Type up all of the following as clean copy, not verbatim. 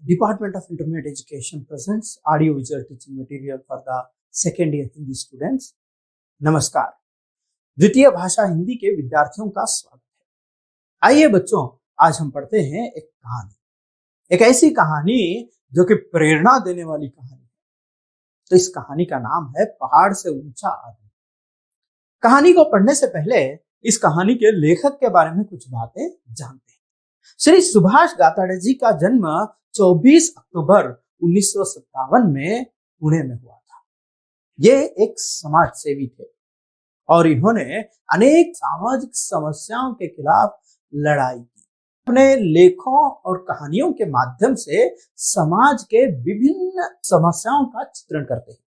Department of Intermediate Education presents audio-visual teaching material for the second year Hindi students. नमस्कार, द्वितीय भाषा हिंदी के विद्यार्थियों का स्वागत है। आइए बच्चों, आज हम पढ़ते हैं एक कहानी, एक ऐसी कहानी जो कि प्रेरणा देने वाली कहानी है। तो इस कहानी का नाम है पहाड़ से ऊंचा आदमी। कहानी को पढ़ने से पहले इस कहानी के लेखक के बारे में कुछ बातें जानते हैं। श्री सुभाष गाताड़े जी का जन्म 24 अक्टूबर 1957 में पुणे में हुआ था। ये एक समाज सेवी थे और इन्होंने अनेक सामाजिक समस्याओं के खिलाफ लड़ाई की। अपने लेखों और कहानियों के माध्यम से समाज के विभिन्न समस्याओं का चित्रण करते हैं।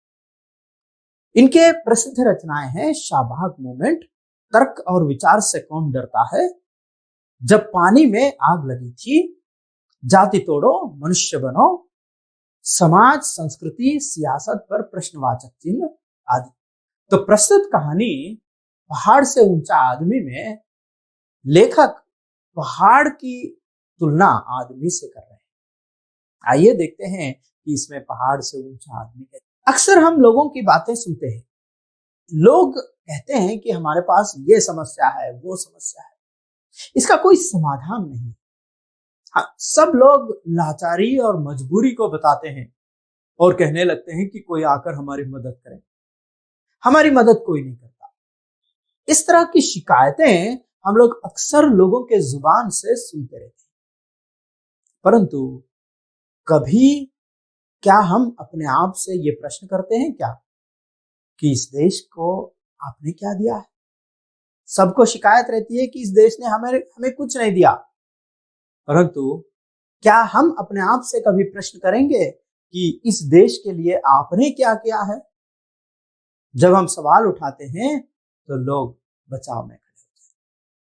इनके प्रसिद्ध रचनाएं हैं शाहबाग मूवमेंट, तर्क और विचार से कौन डरता है, जब पानी में आग लगी थी, जाति तोड़ो मनुष्य बनो, समाज संस्कृति सियासत पर प्रश्नवाचक चिन्ह आदि। तो प्रस्तुत कहानी पहाड़ से ऊंचा आदमी में लेखक पहाड़ की तुलना आदमी से कर रहे हैं। आइए देखते हैं कि इसमें पहाड़ से ऊंचा आदमी है। अक्सर हम लोगों की बातें सुनते हैं। लोग कहते हैं कि हमारे पास ये समस्या है, वो समस्या है, इसका कोई समाधान नहीं। हाँ, सब लोग लाचारी और मजबूरी को बताते हैं और कहने लगते हैं कि कोई आकर हमारी मदद करे। हमारी मदद कोई नहीं करता। इस तरह की शिकायतें हम लोग अक्सर लोगों के जुबान से सुनते रहते हैं। परंतु कभी क्या हम अपने आप से ये प्रश्न करते हैं क्या कि इस देश को आपने क्या दिया है? सबको शिकायत रहती है कि इस देश ने हमें कुछ नहीं दिया, परंतु क्या हम अपने आप से कभी प्रश्न करेंगे कि इस देश के लिए आपने क्या किया है? जब हम सवाल उठाते हैं तो लोग बचाव में खड़े होते हैं,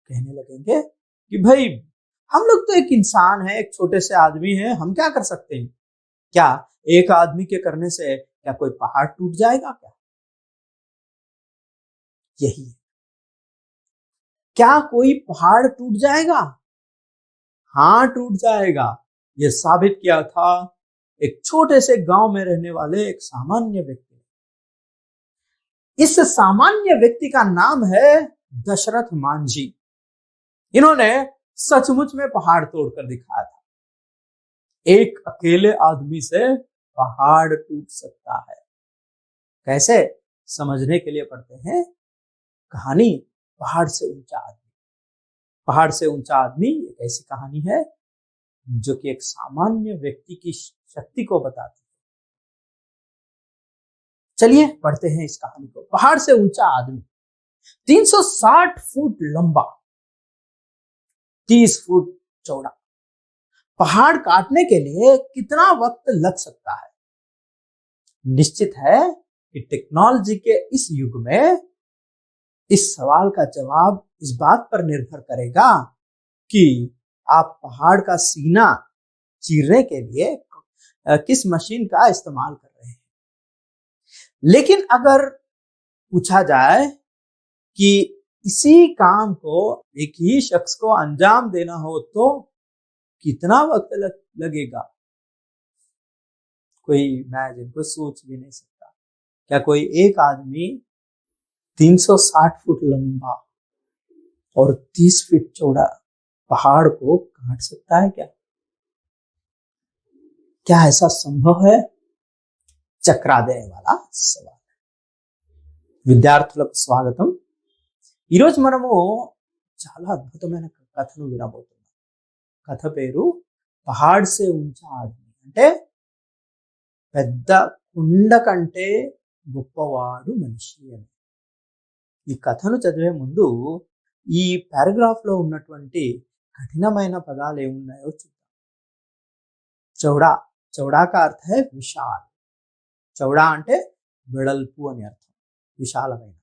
कहने लगेंगे कि भाई हम लोग तो एक इंसान है, एक छोटे से आदमी है, हम क्या कर सकते हैं? क्या एक आदमी के करने से क्या कोई पहाड़ टूट जाएगा क्या? यही है। क्या कोई पहाड़ टूट जाएगा? हाँ, टूट जाएगा। यह साबित किया था एक छोटे से गांव में रहने वाले एक सामान्य व्यक्ति ने। इस सामान्य व्यक्ति का नाम है दशरथ मांझी। इन्होंने सचमुच में पहाड़ तोड़कर दिखाया था। एक अकेले आदमी से पहाड़ टूट सकता है। कैसे? समझने के लिए पढ़ते हैं कहानी पहाड़ से ऊंचा आदमी। पहाड़ से ऊंचा आदमी एक ऐसी कहानी है जो कि एक सामान्य व्यक्ति की शक्ति को बताती है। चलिए पढ़ते हैं इस कहानी को। पहाड़ से ऊंचा आदमी 360 फुट लंबा, 30 फुट चौड़ा। पहाड़ काटने के लिए कितना वक्त लग सकता है? निश्चित है कि टेक्नोलॉजी के इस युग में इस सवाल का जवाब इस बात पर निर्भर करेगा कि आप पहाड़ का सीना चीरने के लिए किस मशीन का इस्तेमाल कर रहे हैं। लेकिन अगर पूछा जाए कि इसी काम को एक ही शख्स को अंजाम देना हो तो कितना वक्त लगेगा? कोई इमेजिन, कोई सोच भी नहीं सकता। क्या कोई एक आदमी 360 फुट लंबा और 30 फीट चौड़ा पहाड़ को काट सकता है क्या? क्या ऐसा संभव है? चकरा देने वाला सवाल। విద్యార్థులకు స్వాగతం। ఈరోజు మనము చాలా అద్భుతమైన కథను వినబోతున్నాం। కథ పేరు పహాడ్ సే ఊంచా ఆద్మీ, అంటే పెద్ద కొండ కంటే గొప్పవాడు మనిషి అని। ఈ కథను చదివే ముందు ఈ పారాగ్రాఫ్ లో ఉన్నటువంటి కఠినమైన పదాలు ఏమున్నాయో చూద్దాం। చౌడా, చౌడా का अर्थ है विशाल। చౌడా అంటే వెడల్పు అని అర్థం, విశాలమైన।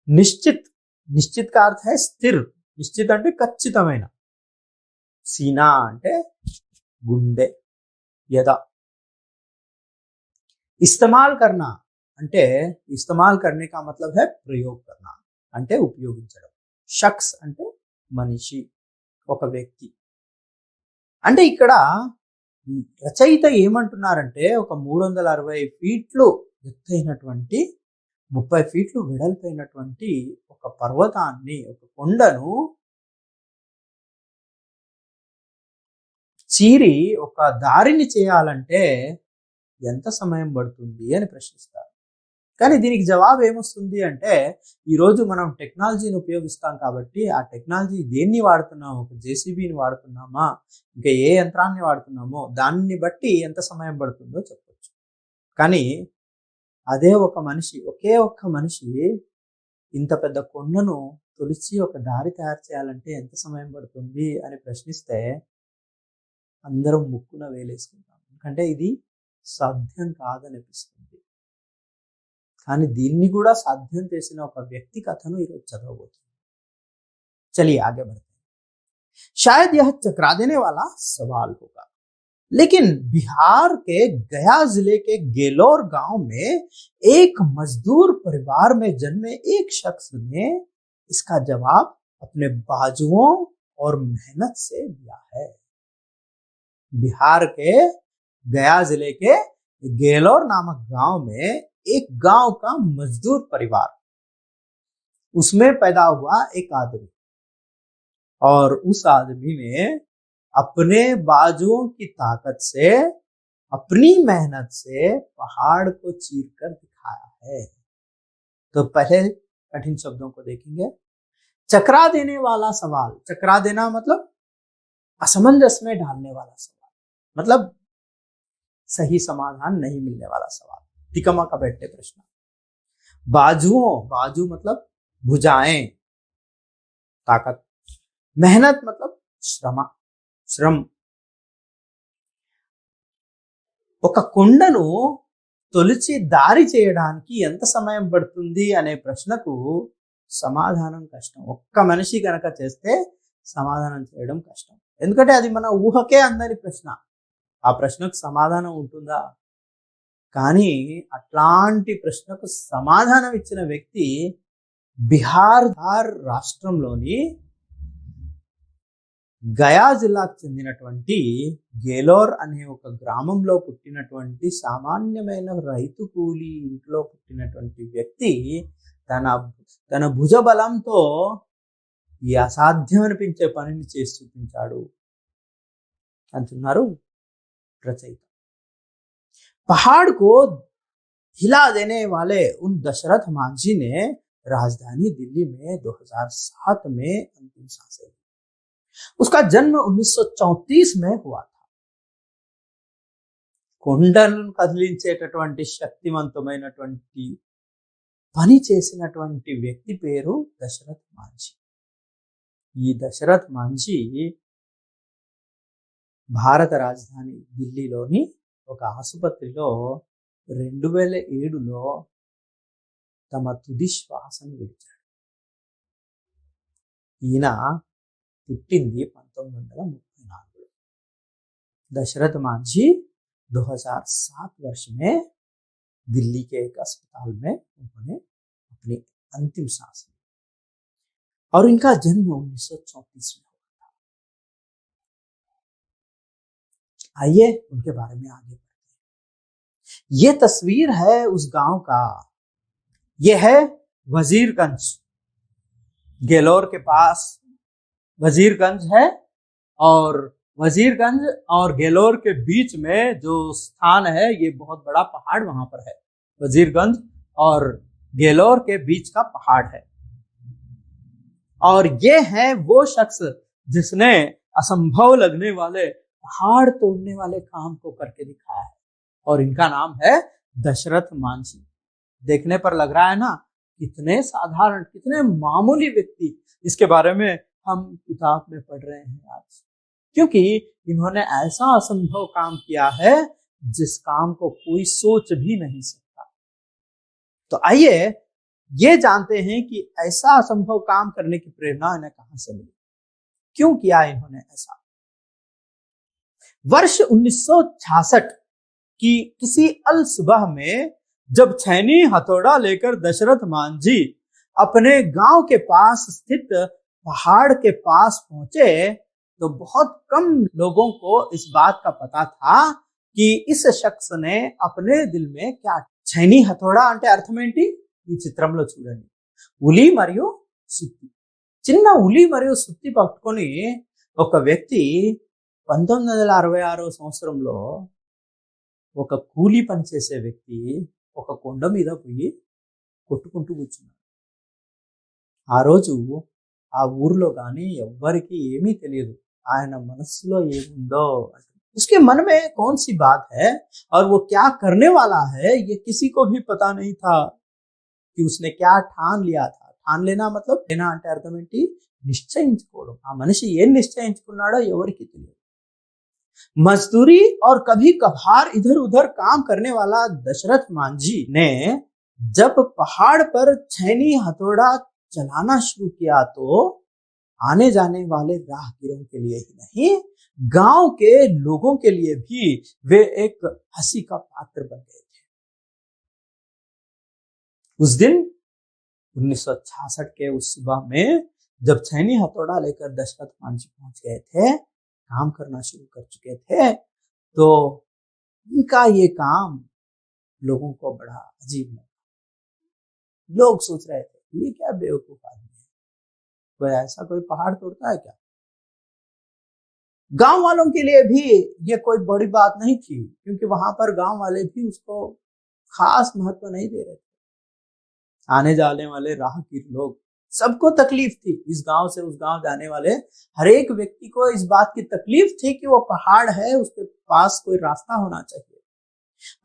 నిశ్చిత్, నిశ్చిత్ का अर्थ है स्थिर। నిశ్చిత్ అంటే ఖచ్చితమైన। सीना అంటే గుండె, యద। इस्तेमाल करना అంటే इस्तेमाल करने का मतलब है प्रयोग करना, అంటే ఉపయోగించడం। షఖ్స్ అంటే మనిషి, ఒక వ్యక్తి। అంటే ఇక్కడ రచయిత ఏమంటున్నారంటే ఒక 360 ఫీట్లు ఎత్తైనటువంటి 30 ఫీట్లు వెడల్పైనటువంటి ఒక పర్వతాన్ని, ఒక కొండను చీరి ఒక దారిని చేయాలంటే ఎంత సమయం పడుతుంది అని ప్రశ్నిస్తారు. కానీ దీనికి జవాబు ఏమొస్తుంది అంటే, ఈరోజు మనం టెక్నాలజీని ఉపయోగిస్తాం కాబట్టి ఆ టెక్నాలజీ దేన్ని వాడుతున్నాము, ఒక జేసీబీని వాడుతున్నామా, ఇంకా ఏ యంత్రాన్ని వాడుతున్నామో దాన్ని బట్టి ఎంత సమయం పడుతుందో చెప్పొచ్చు. కానీ అదే ఒక మనిషి, ఒకే ఒక్క మనిషి ఇంత పెద్ద కొండను తొలిచి ఒక దారి తయారు చేయాలంటే ఎంత సమయం పడుతుంది అని ప్రశ్నిస్తే అందరం ముక్కున వేలేసుకుంటాం. ఎందుకంటే ఇది సాధ్యం కాదనిపిస్తుంది. కానీ దీన్ని కూడా సాధ్యం చేసిన ఒక వ్యక్తి కథను ఈరోజు చదవబోతుంది. चलिए आगे बढ़ते हैं. शायद यह चकरा देने वाला सवाल होगा, लेकिन बिहार के गया जिले के गेलोर गांव में एक मजदूर परिवार में जन्मे एक शख्स ने इसका जवाब अपने बाजुओं और मेहनत से दिया है. बिहार के गया जिले के गेलोर नामक गांव में एक गांव का मजदूर परिवार, उसमें पैदा हुआ एक आदमी, और उस आदमी ने अपने बाजुओं की ताकत से, अपनी मेहनत से पहाड़ को चीर कर दिखाया है. तो पहले कठिन शब्दों को देखेंगे. चकरा देने वाला सवाल. चकरा देना मतलब असमंजस में डालने वाला सवाल, मतलब सही समाधान नहीं मिलने वाला सवाल, टिकमा का बैठे प्रश्न. बाजुओं, बाजू मतलब भुजाएं, ताकत. मेहनत मतलब శ్రమ. ఒక కొండను తొలిచి దారి చేయడానికి ఎంత సమయం పడుతుంది అనే ప్రశ్నకు సమాధానం కష్టం. ఒక్క మనిషి కనుక చేస్తే సమాధానం చేయడం కష్టం. ఎందుకంటే అది మన ఊహకే అందని ప్రశ్న. ఆ ప్రశ్నకు సమాధానం ఉంటుందా? కానీ అట్లాంటి ప్రశ్నకు సమాధానం ఇచ్చిన వ్యక్తి బిహార్ రాష్ట్రంలోని గయా జిల్లాకు చెందినటువంటి గేలోర్ అనే ఒక గ్రామంలో పుట్టినటువంటి సామాన్యమైన రైతు కూలి ఇంట్లో పుట్టినటువంటి వ్యక్తి తన భుజబలంతో ఈ అసాధ్యం అనిపించే పనిని చేసి చూపించాడు అంటున్నారు రచయిత. पहाड़ को हिला देने वाले उन दशरथ मांझी ने राजधानी दिल्ली में 2007 में अंतिम सांसें ली. उसका जन्म 1934 में हुआ था. కొండలను కదిలించేటటువంటి శక్తివంతమైనటువంటి పని చేసినటువంటి వ్యక్తి పేరు దశరథ్ మాంఝీ. ఈ దశరథ్ మాంఝీ భారత రాజధాని ఢిల్లీలోని ఒక ఆసుపత్రిలో 2007లో తమ తుది శ్వాసను విడిచాడు. ఈయన పుట్టింది 1934. दशरथ मांझी 2007 वर्ष में दिल्ली के एक अस्पताल में उन्होंने अपनी अंतिम सांस ली और इनका जन्म 1934 में हुआ था. आइए उनके बारे में आगे बढ़ते हैं. ये तस्वीर है उस गांव का. ये है वजीरगंज. गेलोर के पास वजीरगंज है और वजीरगंज और गेलोर के बीच में जो स्थान है, ये बहुत बड़ा पहाड़ वहां पर है. वजीरगंज और गेलोर के बीच का पहाड़ है. और ये है वो शख्स जिसने असंभव लगने वाले पहाड़ तोड़ने वाले काम को करके दिखाया है, और इनका नाम है दशरथ मांझी. देखने पर लग रहा है ना, कितने साधारण, कितने मामूली व्यक्ति. इसके बारे में हम किताब में पढ़ रहे हैं आज, क्योंकि इन्होंने ऐसा असंभव काम किया है जिस काम को कोई सोच भी नहीं सकता. तो आइए ये जानते हैं कि ऐसा असंभव काम करने की प्रेरणा इन्हें कहां से मिली, क्यों किया इन्होंने ऐसा. वर्ष 1966 की किसी अल सुबह में जब छैनी हथौड़ा लेकर दशरथ मांझी अपने गांव के पास स्थित पहाड़ के पास पहुंचे, तो बहुत कम लोगों को इस बात का पता था कि इस शख्स ने अपने दिल में क्या छैनी हथौड़ा అంటే అర్థం ఏంటి ఈ చిత్రంలో చూడండి ఉలి మరియు సుత్తి చిన్న ఉలి మరియు సుత్తి పట్టుకొని ఒక వ్యక్తి 1966 సంవత్సరంలో ఒక కూలీ పని చేసే వ్యక్తి ఒక కొండ మీద పోయి కొట్టుకుంటూ కూర్చున్నాడు ఆ రోజు ఆ ఊర్లో గాని ఎవ్వరికి ఏమీ తెలియదు ఆయన మనసులో ఏముందో उसके मन में कौन सी बात है और वो क्या करने वाला है ये किसी को भी पता नहीं था कि उसने क्या ठान लिया था ठान लेना मतलब लेना అంటే అర్థం ఏంటి నిశ్చయించుకోవడం ఆ మనిషి ఏం నిశ్చయించుకున్నాడో ఎవరికి తెలియదు मजदूरी और कभी कभार इधर उधर काम करने वाला दशरथ मांझी ने जब पहाड़ पर छैनी हथौड़ा चलाना शुरू किया तो आने जाने वाले राहगीरों के लिए ही नहीं गांव के लोगों के लिए भी वे एक हंसी का पात्र बन गए थे उस दिन 1966 के उस सुबह में जब छैनी हथौड़ा लेकर दशरथ मांझी पहुंच गए थे काम करना शुरू कर चुके थे तो उनका ये काम लोगों को बड़ा अजीब लगा लोग सोच रहे थे ये क्या बेवकूफ आदमी है कोई ऐसा कोई पहाड़ तोड़ता है क्या गांव वालों के लिए भी ये कोई बड़ी बात नहीं थी क्योंकि वहां पर गांव वाले भी उसको खास महत्व नहीं दे रहे थे आने जाने वाले राहगीर लोग सबको तकलीफ थी इस गांव से उस गांव जाने वाले हर एक व्यक्ति को इस बात की तकलीफ थी कि वो पहाड़ है उसके पास कोई रास्ता होना चाहिए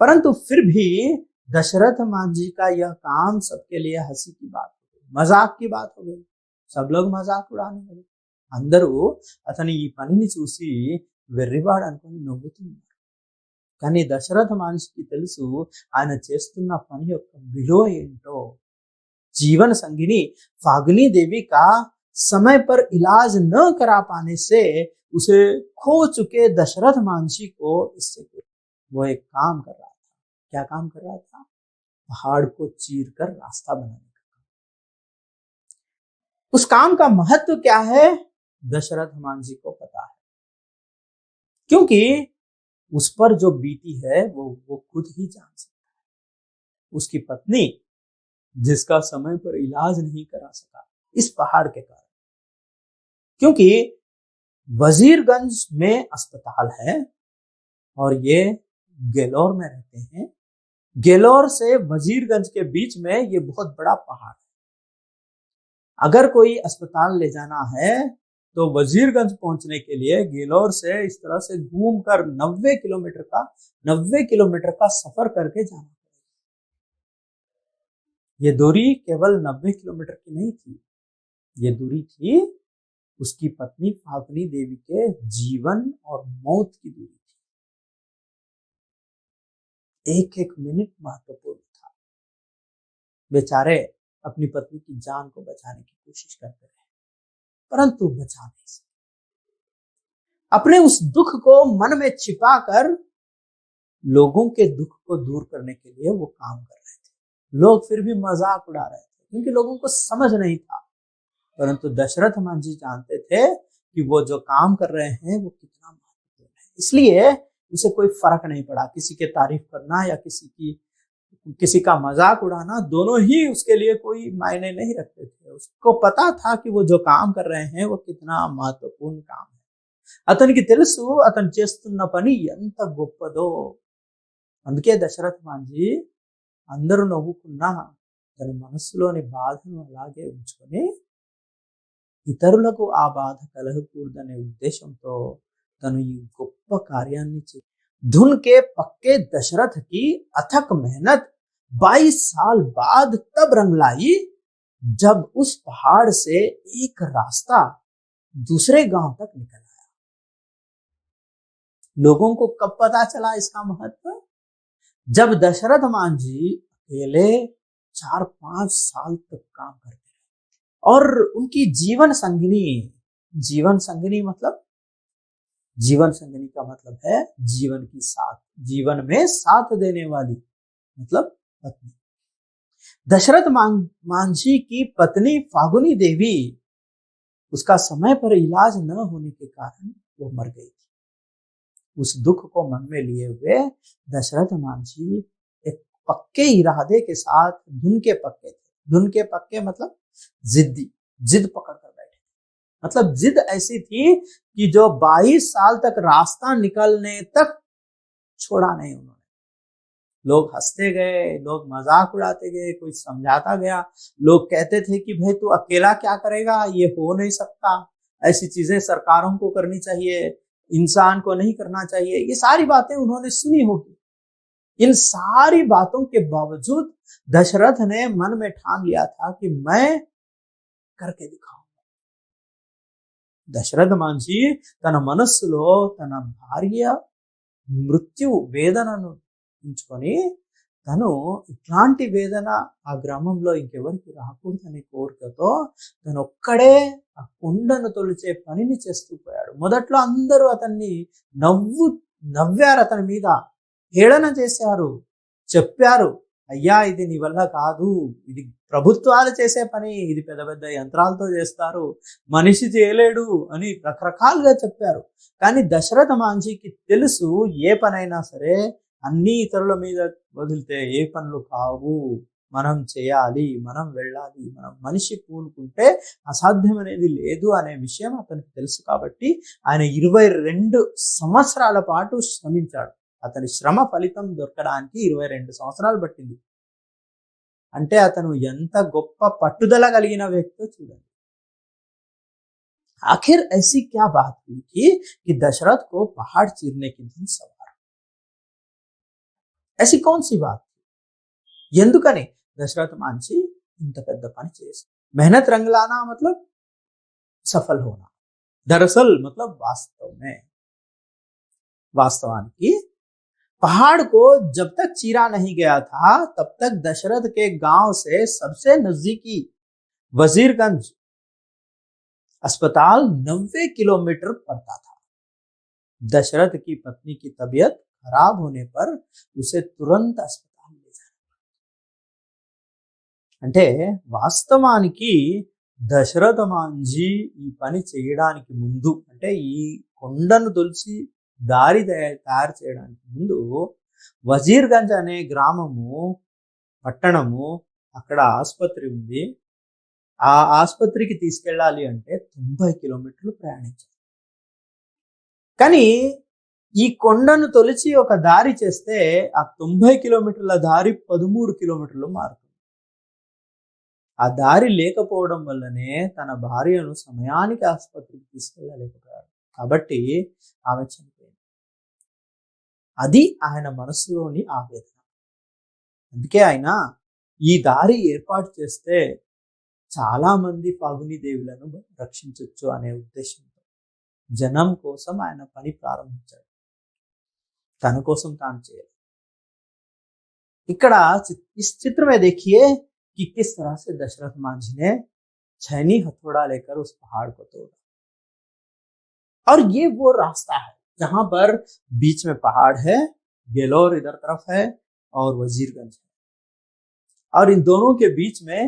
परंतु फिर भी दशरथ मांझी का यह काम सबके लिए हंसी की बात हो गई मजाक की बात हो गई सब लोग मजाक उड़ाने लगे అందరూ అతని ఈ పనిని చూసి వెర్రివాడు అనుకొని నవ్వుతున్నారు కానీ దశరథ మాంझీకి తెలుసు ఆయన చేస్తున్న పని యొక్క విలువ ఏంటో जीवन संगिनी फागनी देवी का समय पर इलाज न करा पाने से उसे खो चुके दशरथ मांझी को इससे वो एक काम कर रहा था क्या काम कर रहा था पहाड़ को चीर कर रास्ता बनाने का काम उस काम का महत्व क्या है दशरथ मांझी को पता है क्योंकि उस पर जो बीती है वो खुद ही जान सकता है उसकी पत्नी जिसका समय पर इलाज नहीं करा सका इस पहाड़ के कारण क्योंकि वजीरगंज में अस्पताल है और ये गेलोर में रहते हैं गेलोर से वजीरगंज के बीच में ये बहुत बड़ा पहाड़ है अगर कोई अस्पताल ले जाना है तो वजीरगंज पहुंचने के लिए गेलोर से इस तरह से घूमकर 90 किलोमीटर का सफर करके जाना ये दूरी केवल 90 किलोमीटर की नहीं थी ये दूरी थी उसकी पत्नी फागनी देवी के जीवन और मौत की दूरी थी एक एक मिनट महत्वपूर्ण था बेचारे अपनी पत्नी की जान को बचाने की कोशिश करते रहे परंतु बचा नहीं सके अपने उस दुख को मन में छिपाकर लोगों के दुख को दूर करने के लिए वो काम कर रहे थे लोग फिर भी मजाक उड़ा रहे थे क्योंकि लोगों को समझ नहीं था परंतु दशरथ मांझी जानते थे कि वो जो काम कर रहे हैं वो कितना महत्वपूर्ण है इसलिए उसे कोई फर्क नहीं पड़ा किसी के तारीफ करना या किसी का मजाक उड़ाना दोनों ही उसके लिए कोई मायने नहीं रखते थे उसको पता था कि वो जो काम कर रहे हैं वो कितना महत्वपूर्ण काम है అతనికి తెలుసు అతను చేస్తున్న పని ఎంత గొప్పదో అందుకే దశరథ మాంझీ అందరూ నవ్వుకున్నా తన మనసులోని బాధను అలాగే ఉంచుకొని ఇతరులకు ఆ బాధ కలగకూడదనే ఉద్దేశంతో తను ఈ గొప్ప కార్యాన్ని धुन के पक्के दशरथ की अथक मेहनत 22 साल बाद तब रंग लाई जब उस पहाड़ से एक रास्ता दूसरे गांव तक निकल आया लोगों को कब पता चला इसका महत्व जब दशरथ मांझी अकेले 4-5 साल तक काम करते रहे और उनकी जीवन संगिनी मतलब जीवन संगिनी का मतलब है जीवन में साथ देने वाली मतलब पत्नी दशरथ मांझी की पत्नी फागुनी देवी उसका समय पर इलाज न होने के कारण वो मर गई थी। उस दुख को मन में लिए हुए दशरथ मांझी एक पक्के इरादे के साथ धुन के पक्के मतलब जिद पकड़ कर बैठे। मतलब जिद ऐसी थी कि जो 22 साल तक रास्ता निकलने तक छोड़ा नहीं उन्होंने। लोग हंसते गए, लोग मजाक उड़ाते गए, कोई समझाता गया। लोग कहते थे कि भाई तू अकेला क्या करेगा, ये हो नहीं सकता, ऐसी चीजें सरकारों को करनी चाहिए, इंसान को नहीं करना चाहिए। ये सारी बातें उन्होंने सुनी होगी। इन सारी बातों के बावजूद दशरथ ने मन में ठान लिया था कि मैं करके दिखाऊंगा। दशरथ मांझी తన మనస్సులో తన భార్య మృత్యు వేదనను ఉంచుకొని తను ఇట్లాంటి వేదన ఆ గ్రామంలో ఇంకెవరికి రాకూడదనే కోరికతో తను ఒక్కడే ఆ కొండను తొలిచే పనిని చేస్తూ పోయాడు. మొదట్లో అందరూ అతన్ని నవ్వారు, అతని మీద హేళన చేశారు, చెప్పారు, అయ్యా ఇది నీ వల్ల కాదు, ఇది ప్రభుత్వాలు చేసే పని, ఇది పెద్ద పెద్ద యంత్రాలతో చేస్తారు, మనిషి చేయలేడు అని రకరకాలుగా చెప్పారు. కానీ దశరథ మాంఝీకి తెలుసు ఏ పనైనా సరే అన్ని ఇతరుల మీద వదిలితే ఏ పనులు కావు, మనం చేయాలి, మనం వెళ్ళాలి, మనం మనిషి పూనుకుంటే అసాధ్యం అనేది లేదు అనే విషయం అతనికి తెలుసు. కాబట్టి ఆయన 22 సంవత్సరాల పాటు శ్రమించాడు. అతని శ్రమ ఫలితం దొరకడానికి 22 సంవత్సరాలు పట్టింది. అంటే అతను ఎంత గొప్ప పట్టుదల కలిగిన వ్యక్తో చూడండి. आखिर ऐसी क्या बात हुई थी कि दशरथ को पहाड़ चीरने की धुन सवार? ऐसी कौन सी बात थी? ఎందుకని दशरथ मांझी ఇంత పెద్ద పని చేసి मेहनत रंग लाना मतलब सफल होना, दरअसल मतलब वास्तवाనికి पहाड़ को जब तक चीरा नहीं गया था तब तक दशरथ के गांव से सबसे नजदीकी वजीरगंज अस्पताल 90 किलोमीटर पड़ता था। दशरथ की पत्नी की तबीयत खराब होने पर उसे तुरंत अस्पताल ले जाना पड़ा। అంటే వాస్తవానికి దశరథ మాంఝీ ఈ పని చేయడానికి ముందు, అంటే ఈ కొండను దొలిచి దారి తయారు చేయడానికి ముందు వజీర్గంజ్ అనే గ్రామము, పట్టణము, అక్కడ ఆసుపత్రి ఉంది. ఆ ఆసుపత్రికి తీసుకెళ్ళాలి అంటే 90 కిలోమీటర్లు ప్రయాణించాలి. కానీ ఈ కొండను తొలిచి ఒక దారి చేస్తే ఆ 90 కిలోమీటర్ల దారి 13 కిలోమీటర్లు మారుతుంది. ఆ దారి లేకపోవడం వల్లనే తన భార్యను సమయానికి ఆసుపత్రికి తీసుకెళ్ళలేకపోయాడు. కాబట్టి ఆమె చనిపోయింది. అది ఆయన మనసులోని ఆవేదన. అందుకే ఆయన ఈ దారి ఏర్పాటు చేస్తే చాలా మంది ఫాగుని దేవులను రక్షించవచ్చు అనే ఉద్దేశంతో జనం కోసం ఆయన పని ప్రారంభించాడు. తన కోసం తాను చేయాలి. ఇక్కడ इस चित्र में देखिए कि किस तरह से दशरथ मांझी ने छैनी हथौड़ा लेकर उस पहाड़ को तोड़ा। और ये वो रास्ता है जहां पर बीच में पहाड़ है, गेलोर इधर तरफ है और वजीरगंज है, और इन दोनों के बीच में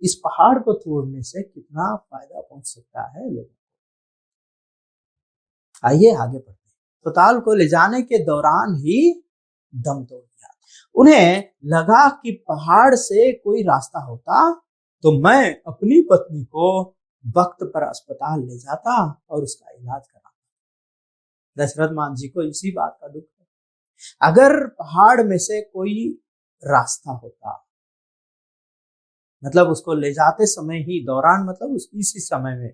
इस पहाड़ को तोड़ने से कितना फायदा पहुंच सकता है लोगों को। आइए आगे बढ़ते हैं। अस्पताल को ले जाने के दौरान ही दम तोड़ दिया। उन्हें लगा कि पहाड़ से कोई रास्ता होता तो मैं अपनी पत्नी को वक्त पर अस्पताल ले जाता और उसका इलाज कराता। दशरथ मांझी को इसी बात का दुख है। अगर पहाड़ में से कोई रास्ता होता, मतलब उसको ले जाते समय ही, दौरान मतलब इसी समय में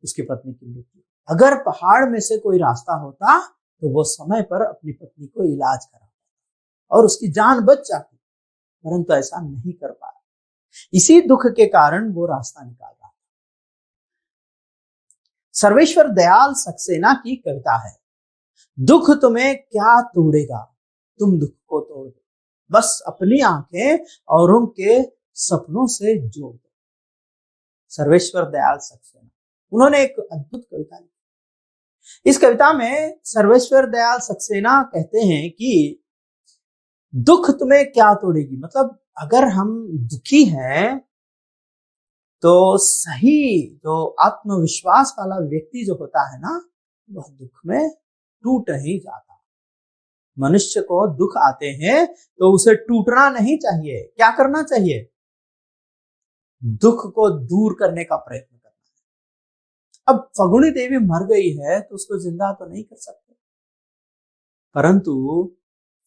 उसकी पत्नी की मृत्यु। अगर पहाड़ में से कोई रास्ता होता तो वो समय पर अपनी पत्नी को इलाज कराता और उसकी जान बच जाती, परंतु ऐसा नहीं कर पाया। इसी दुख के कारण वो रास्ता निकाल रहा। सर्वेश्वर दयाल सक्सेना की कविता है, दुख तुम्हें क्या तोड़ेगा, तुम दुख को तोड़ दो, बस अपनी आंखें औरों के सपनों से जोड़ दो। सर्वेश्वर दयाल सक्सेना, उन्होंने एक अद्भुत कविता लिखी। इस कविता में सर्वेश्वर दयाल सक्सेना कहते हैं कि दुख तुम्हें क्या तोड़ेगी, मतलब अगर हम दुखी हैं तो सही जो आत्मविश्वास वाला व्यक्ति जो होता है ना, वह दुख में टूट नहीं जाता। मनुष्य को दुख आते हैं तो उसे टूटना नहीं चाहिए। क्या करना चाहिए? दुख को दूर करने का प्रयत्न करना है। अब फगुनी देवी मर गई है तो उसको जिंदा तो नहीं कर सकते, परंतु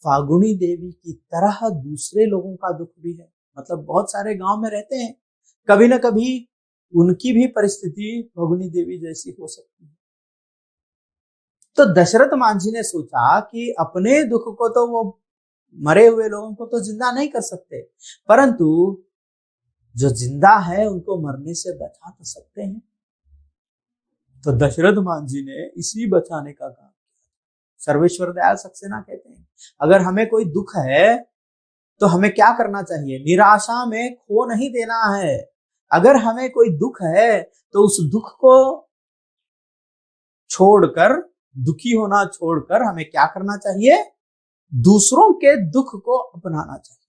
फागुनी देवी की तरह दूसरे लोगों का दुख भी है। मतलब बहुत सारे गांव में रहते हैं, कभी ना कभी उनकी भी परिस्थिति फागुनी देवी जैसी हो सकती है। तो दशरथ मांझी ने सोचा कि अपने दुख को तो वो मरे हुए लोगों को तो जिंदा नहीं कर सकते, परंतु जो जिंदा है उनको मरने से बचा तो सकते हैं। तो दशरथ मांझी ने इसी बचाने का काम किया। सर्वेश्वर दयाल सक्सेना कहते हैं, अगर हमें कोई दुख है तो हमें क्या करना चाहिए? निराशा में खो नहीं देना है। अगर हमें कोई दुख है तो उस दुख को छोड़कर, दुखी होना छोड़कर हमें क्या करना चाहिए? दूसरों के दुख को अपनाना चाहिए।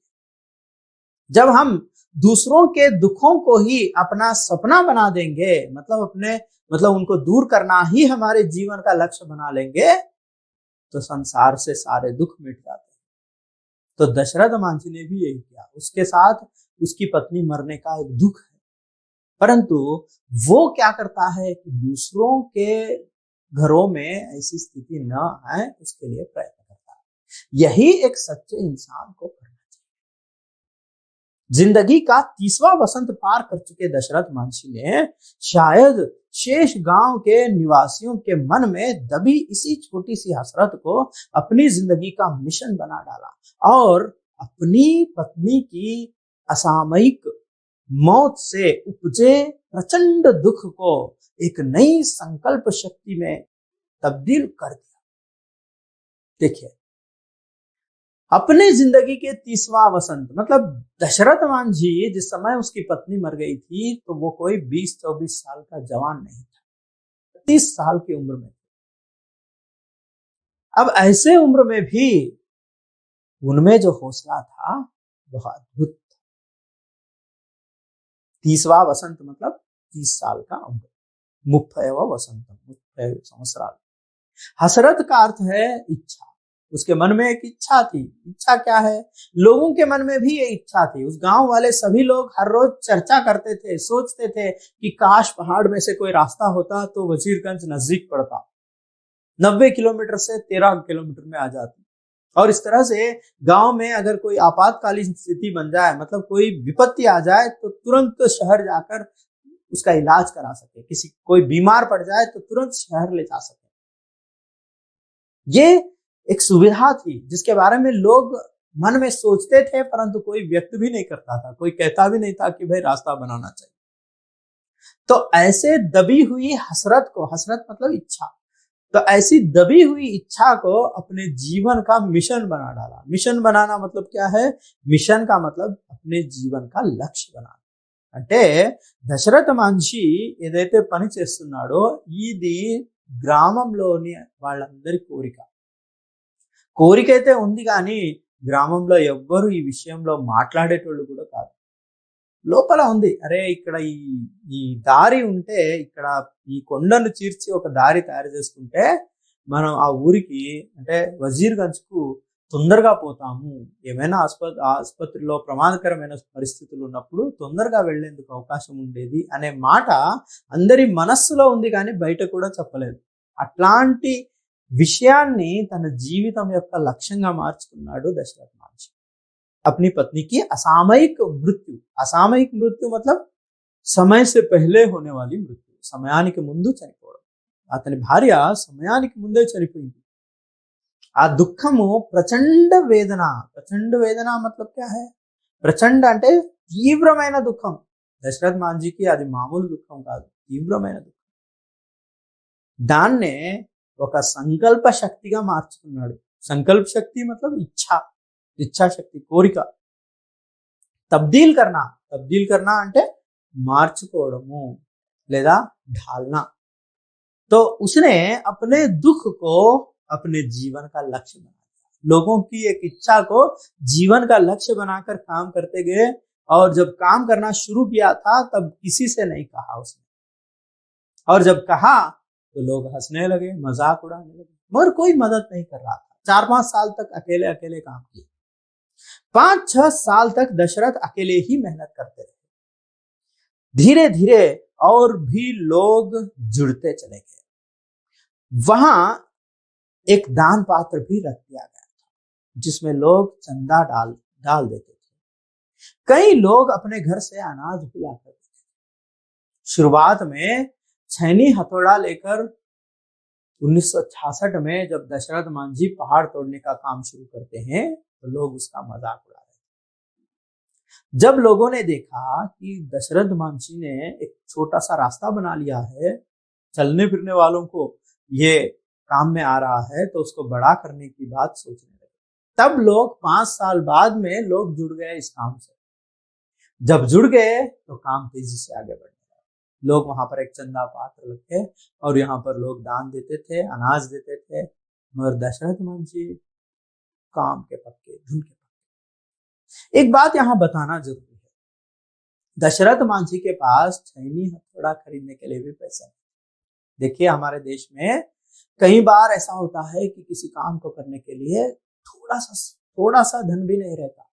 जब हम दूसरों के दुखों को ही अपना सपना बना देंगे, मतलब उनको दूर करना ही हमारे जीवन का लक्ष्य बना लेंगे, तो संसार से सारे दुख मिट जाते हैं। तो दशरथ मांझी ने भी यही किया। उसके साथ उसकी पत्नी मरने का एक दुख है, परंतु वो क्या करता है कि दूसरों के घरों में ऐसी स्थिति न आए उसके लिए प्रयत्न करता है। यही एक सच्चे इंसान को करना चाहिए। जिंदगी का 30वां वसंत पार कर चुके दशरथ मांझी ने शायद शेष गांव के निवासियों के मन में दबी इसी छोटी सी हसरत को अपनी जिंदगी का मिशन बना डाला और अपनी पत्नी की असामयिक मौत से उपजे प्रचंड दुख को एक नई संकल्प शक्ति में तब्दील कर दिया। देखिए, अपने जिंदगी के 30वां वसंत, मतलब दशरथ मांझी जिस समय उसकी पत्नी मर गई थी तो वो कोई 20-24 साल का जवान नहीं था, 30 साल की उम्र में। अब ऐसे उम्र में भी उनमें जो हौसला था वह अद्भुत। 30वां वसंत मतलब 30 साल का उम्र। मुप्फयव वसंतम, मुप्फय संवत्सराल। हसरत का अर्थ है इच्छा। उसके मन में एक इच्छा थी। इच्छा क्या है? लोगों के मन में भी ये इच्छा थी। उस गांव वाले सभी लोग हर रोज चर्चा करते थे, सोचते थे कि काश पहाड़ में से कोई रास्ता होता तो वजीरगंज नजदीक पड़ता, 90 किलोमीटर से 13 किलोमीटर में आ जाती। और इस तरह से गांव में अगर कोई आपातकालीन स्थिति बन जाए, मतलब कोई विपत्ति आ जाए, तो तुरंत शहर जाकर उसका इलाज करा सके। कोई बीमार पड़ जाए तो तुरंत शहर ले जा सके। ये एक सुविधा थी जिसके बारे में लोग मन में सोचते थे, परंतु कोई व्यक्त भी नहीं करता था, कोई कहता भी नहीं था कि भाई रास्ता बनाना चाहिए। तो ऐसे दबी हुई हसरत को, हसरत मतलब इच्छा, तो ऐसी दबी हुई इच्छा को अपने जीवन का मिशन बना डाला। मिशन बनाना मतलब क्या है? मिशन का मतलब अपने जीवन का लक्ष्य बनाना। అంటే దశరథ మహర్షి ఏదైతే పని చేస్తున్నాడో ఇది గ్రామంలోని వాళ్ళందరి కోరిక అయితే ఉంది, కానీ గ్రామంలో ఎవ్వరు ఈ విషయంలో మాట్లాడేటోళ్ళు కూడా కాదు. లోపల ఉంది, అరే ఇక్కడ ఈ దారి ఉంటే, ఇక్కడ ఈ కొండను చీర్చి ఒక దారి తయారు చేసుకుంటే మనం ఆ ఊరికి, అంటే వజీర్గంజ్కు తొందరగా పోతాము, ఏమైనా ఆసుపత్రిలో ప్రమాదకరమైన పరిస్థితులు ఉన్నప్పుడు తొందరగా వెళ్లేందుకు అవకాశం ఉండేది అనే మాట అందరి మనస్సులో ఉంది, కానీ బయట కూడా చెప్పలేదు. అట్లాంటి విషయాన్ని తన జీవితం యొక్క లక్ష్యంగా మార్చుకున్నాడు దశరథ మహర్షి. अपनी पत्नी की असामयिक मृत्यु, असामयिक मृत्यु मतलब समय से पहले होने वाली मृत्यु, సమయానికి ముందు చనిపోవడం. అతని భార్య సమయానికి ముందే చనిపోయింది. ఆ దుఃఖము ప్రచండ వేదన. ప్రచండ వేదన मतलब क्या है? ప్రచండ అంటే తీవ్రమైన దుఃఖం. దశరథ్ మాంజీకి అది మామూలు దుఃఖం కాదు, తీవ్రమైన దుఃఖం. దాన్నే ఒక సంకల్ప శక్తిగా మార్చుకున్నాడు. సంకల్ప శక్తి मतलब इच्छा शक्ति, కోరిక. తబ్దీల్ करना అంటే మార్చుకోవడము లేదా ढालना. तो उसने अपने दुख को अपने जीवन का लक्ष्य बना दिया. लोगों की एक इच्छा को जीवन का लक्ष्य बनाकर काम करते गए और जब काम करना शुरू किया था तब किसी से नहीं कहा उसने, और जब कहा तो लोग हंसने लगे, मजाक उड़ाने लगे, मगर कोई मदद नहीं कर रहा था। 4-5 साल तक अकेले अकेले काम किए। 5-6 साल तक दशरथ अकेले ही मेहनत करते रहे। धीरे धीरे और भी लोग जुड़ते चले गए। वहां एक दान पात्र भी रख दिया गया था जिसमें लोग चंदा डाल देते थे। कई लोग अपने घर से अनाज भी ला करते थे। शुरुआत में छैनी हथौड़ा लेकर 1966 में जब दशरथ मांझी पहाड़ तोड़ने का काम शुरू करते हैं तो लोग उसका मजाक उड़ा रहे थे। जब लोगों ने देखा कि दशरथ मांझी ने एक छोटा सा रास्ता बना लिया है, चलने फिरने वालों को ये काम में आ रहा है, तो उसको बड़ा करने की बात सोचने लगे। तब लोग 5 साल बाद में लोग जुड़ गए इस काम से। जब जुड़ गए तो काम तेजी से आगे बढ़ गया। लोग वहां पर एक चंदा पात्र रखे और यहाँ पर लोग दान देते थे, अनाज देते थे, मगर दशरथ मांझी काम के पक्के, धुन के पक्के। एक बात यहाँ बताना जरूरी है, दशरथ मांझी के पास छैनी हथौड़ा खरीदने के लिए भी पैसे नहीं। देखिए हमारे देश में कई बार ऐसा होता है कि किसी काम को करने के लिए थोड़ा सा धन भी नहीं रहता।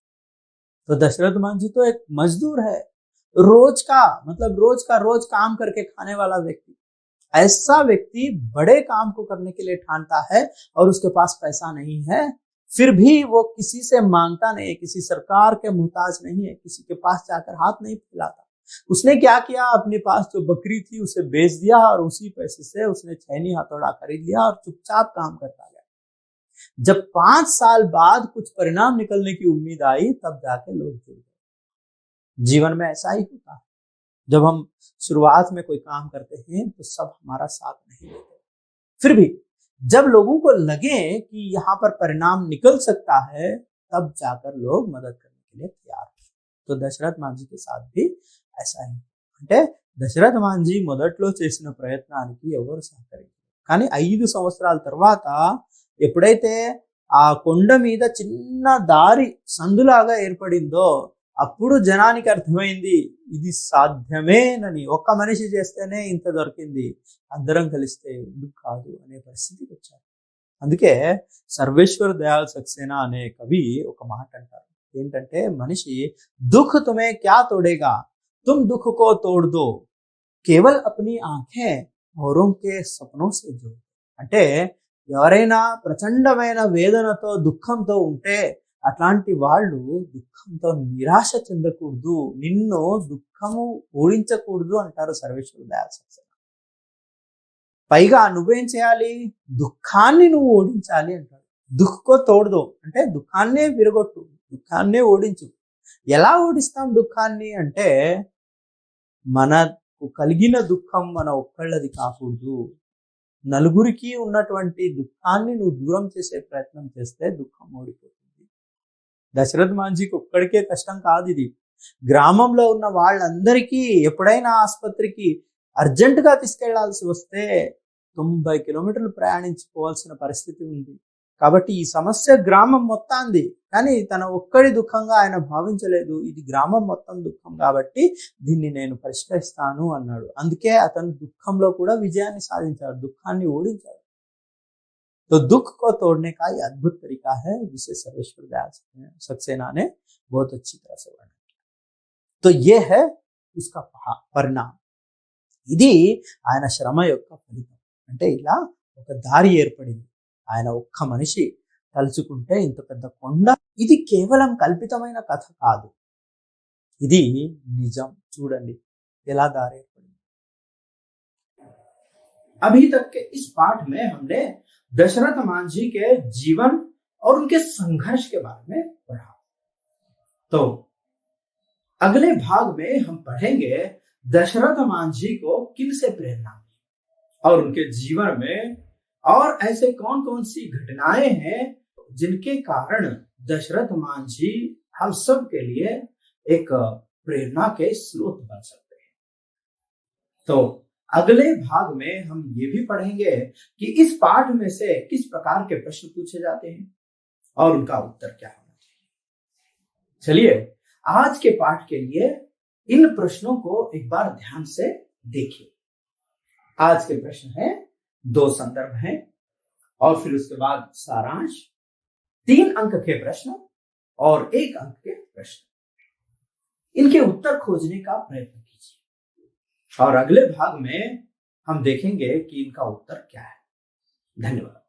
तो दशरथ मांझी तो एक मजदूर है, रोज का रोज काम करके खाने वाला व्यक्ति। ऐसा व्यक्ति बड़े काम को करने के लिए ठानता है और उसके पास पैसा नहीं है, फिर भी वो किसी से मांगता नहीं, किसी सरकार के मुहताज नहीं है, किसी के पास जाकर हाथ नहीं फैलाता। उसने क्या किया, अपने पास जो बकरी थी उसे बेच दिया और उसी पैसे से उसने छैनी हथौड़ा खरीद लिया और चुपचाप काम करता गया। जब 5 साल बाद कुछ परिणाम निकलने की उम्मीद आई तब जाके लोग जुड़ गए। जीवन में ऐसा ही होता है, जब हम शुरुआत में कोई काम करते हैं तो सब हमारा साथ नहीं देते, फिर भी जब लोगों को लगे कि यहाँ पर परिणाम निकल सकता है तब जाकर लोग मदद करने के लिए तैयार हैं। तो दशरथ मांझी के साथ भी ऐसा ही అంటే దశరథ మాంజీ మొదట్లో చేసిన ప్రయత్నానికి ఎవరు సహకరించారు, కానీ 5 సంవత్సరాల తర్వాత ఎప్పుడైతే ఆ కొండ మీద చిన్న దారి సందులాగా ఏర్పడిందో అప్పుడు జనానికి అర్థమైంది ఇది సాధ్యమేనని, ఒక్క మనిషి చేస్తేనే ఇంత దొరికింది, అందరం కలిస్తే ఎందుకు కాదు అనే పరిస్థితికి వచ్చారు. అందుకే సర్వేశ్వర దయాళ్ సక్సేనా అనే కవి ఒక మాట అంటారు, ఏంటంటే మనిషి దుఃఖ్ తుమే క్యా తోడేగా तुम दुख को तोड़ दो केवल अपनी आंखें औरों के सपनों से जो. అంటే ఎవరైనా ప్రచండమైన వేదనతో దుఃఖంతో ఉంటే అట్లాంటి వాళ్ళు దుఃఖంతో నిరాశ చెందకూడదు, నిన్ను దుఃఖము ఓడించకూడదు అంటారు సర్వేశ్వర దయాళ్ సక్సేనా. పైగా నువ్వేం చేయాలి, దుఃఖాన్ని నువ్వు ఓడించాలి అంటారు. దుఃఖకో తోడదో అంటే దుఃఖాన్నే విరగొట్టు, దుఃఖాన్నే ఓడించు. ఎలా ఓడిస్తాం దుఃఖాన్ని అంటే మనకు కలిగిన దుఃఖం మన ఒక్కళ్ళది కాకూడదు, నలుగురికి ఉన్నటువంటి దుఃఖాన్ని నువ్వు దూరం చేసే ప్రయత్నం చేస్తే దుఃఖం ఓడిపోతుంది. దశరథ్ మాంఝీకి ఒక్కడికే కష్టం కాదు ఇది, గ్రామంలో ఉన్న వాళ్ళందరికీ ఎప్పుడైనా ఆసుపత్రికి అర్జెంటుగా తీసుకెళ్లాల్సి వస్తే 90 కిలోమీటర్లు ప్రయాణించుకోవాల్సిన పరిస్థితి ఉంది. కాబట్టి ఈ సమస్య గ్రామం మొత్తాంది, కానీ తన ఒక్కడి దుఃఖంగా ఆయన భావించలేదు, ఇది గ్రామం మొత్తం దుఃఖం కాబట్టి దీన్ని నేను పరిష్కరిస్తాను అన్నాడు. అందుకే అతను దుఃఖంలో కూడా విజయాన్ని సాధించాడు, దుఃఖాన్ని ఓడించాడు. तो दुख को तोड़ने का ये अद्भुत तरीका है जिसे सर्वेश्वर दयाल सक्सेना ने बहुत अच्छी तरह से वर्णन किया. तो ये है उसका परिणाम. ఇది ఆయన శ్రమ యొక్క ఫలితం. అంటే ఇలా ఒక దారి ఏర్పడింది. ఆయన ఒక్క మనిషి తలుచుకుంటే ఇంత పెద్ద కొండ. ఇది కేవలం కల్పితమైన కథ కాదు, ఇది నిజం. చూడండి ఎలా దారి ఏర్పడింది. अभी तक के इस पाठ में हमने दशरथ मांझी के जीवन और उनके संघर्ष के बारे में पढ़ा. तो अगले भाग में हम पढ़ेंगे दशरथ मांझी को किन से प्रेरणा मिली और उनके जीवन में और ऐसे कौन कौन सी घटनाएं हैं जिनके कारण दशरथ मांझी हम सब के लिए एक प्रेरणा के स्रोत बन सकते हैं. तो अगले भाग में हम ये भी पढ़ेंगे कि इस पाठ में से किस प्रकार के प्रश्न पूछे जाते हैं और उनका उत्तर क्या होना चाहिए. चलिए आज के पाठ के लिए इन प्रश्नों को एक बार ध्यान से देखिए। आज के प्रश्न हैं, 2 संदर्भ हैं और फिर उसके बाद सारांश, 3 अंक के प्रश्न और 1 अंक के प्रश्न। इनके उत्तर खोजने का प्रयत्न कीजिए और अगले भाग में हम देखेंगे कि इनका उत्तर क्या है। धन्यवाद।